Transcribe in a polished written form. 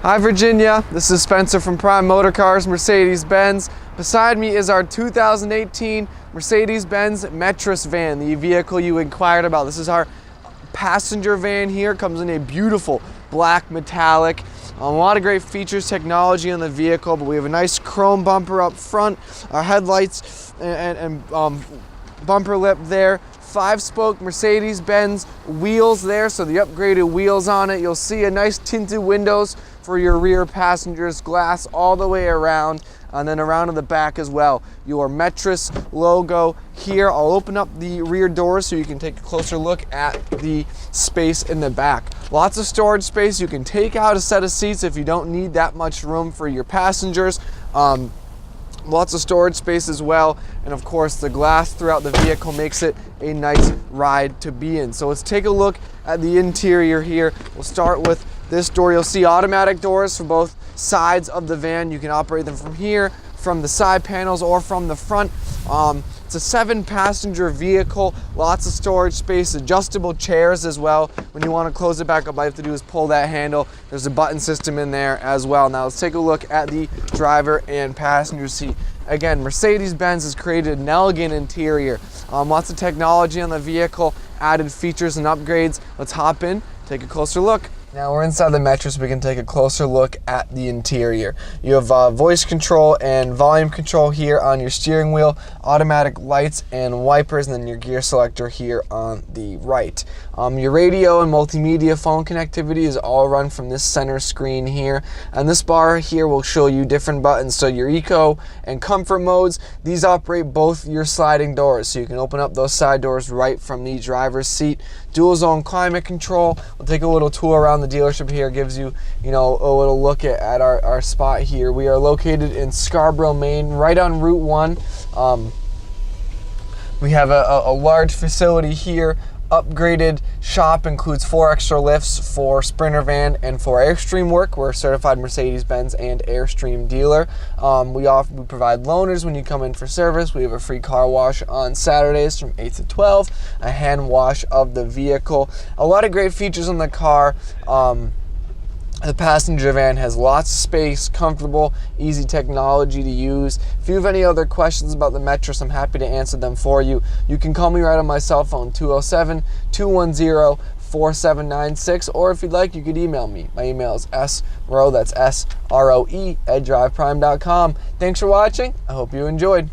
Hi Virginia, this is Spencer from Prime Motor Cars, Mercedes-Benz. Beside me is our 2018 Mercedes-Benz Metris van, the vehicle you inquired about. This is our passenger van here. Comes in a beautiful black metallic. A lot of great features, technology on the vehicle, but we have a nice chrome bumper up front, our headlights and bumper lip there. 5-spoke Mercedes-Benz wheels there, so the upgraded wheels on it. You'll see a nice tinted windows for your rear passengers, glass all the way around, and then around to the back as well. Your Metris logo here. I'll open up the rear doors so you can take a closer look at the space in the back. Lots of storage space. You can take out a set of seats if you don't need that much room for your passengers. Lots of storage space as well, and of course the glass throughout the vehicle makes it a nice ride to be in. So let's take a look at the interior here. We'll start with this door. You'll see automatic doors for both sides of the van. You can operate them from here, from the side panels, or from the front. It's a 7-passenger vehicle, lots of storage space, adjustable chairs as well. When you want to close it back up, all you have to do is pull that handle. There's a button system in there as well. Now let's take a look at the driver and passenger seat. Again, Mercedes-Benz has created an elegant interior. Lots of technology on the vehicle, added features and upgrades. Let's hop in, take a closer look. Now we're inside the Metris. We can take a closer look at the interior. You have voice control and volume control here on your steering wheel, automatic lights and wipers, and then your gear selector here on the right. Your radio and multimedia phone connectivity is all run from this center screen here, and this bar here will show you different buttons. So your eco and comfort modes, these operate both your sliding doors, so you can open up those side doors right from the driver's seat. Dual zone climate control. We'll take a little tour around the dealership here. Gives you, a little look at our spot here. We are located in Scarborough, Maine, right on Route 1. We have a large facility here. Upgraded shop includes 4 extra lifts for Sprinter van and for Airstream work. We're a certified Mercedes-Benz and Airstream dealer. We provide loaners when you come in for service. We have a free car wash on Saturdays from 8 to 12, a hand wash of the vehicle. A lot of great features on the car. The passenger van has lots of space, comfortable, easy technology to use. If you have any other questions about the Metris, I'm happy to answer them for you. You can call me right on my cell phone, 207-210-4796, or if you'd like, you could email me. My email is sroe, that's S-R-O-E, @driveprime.com. Thanks for watching. I hope you enjoyed.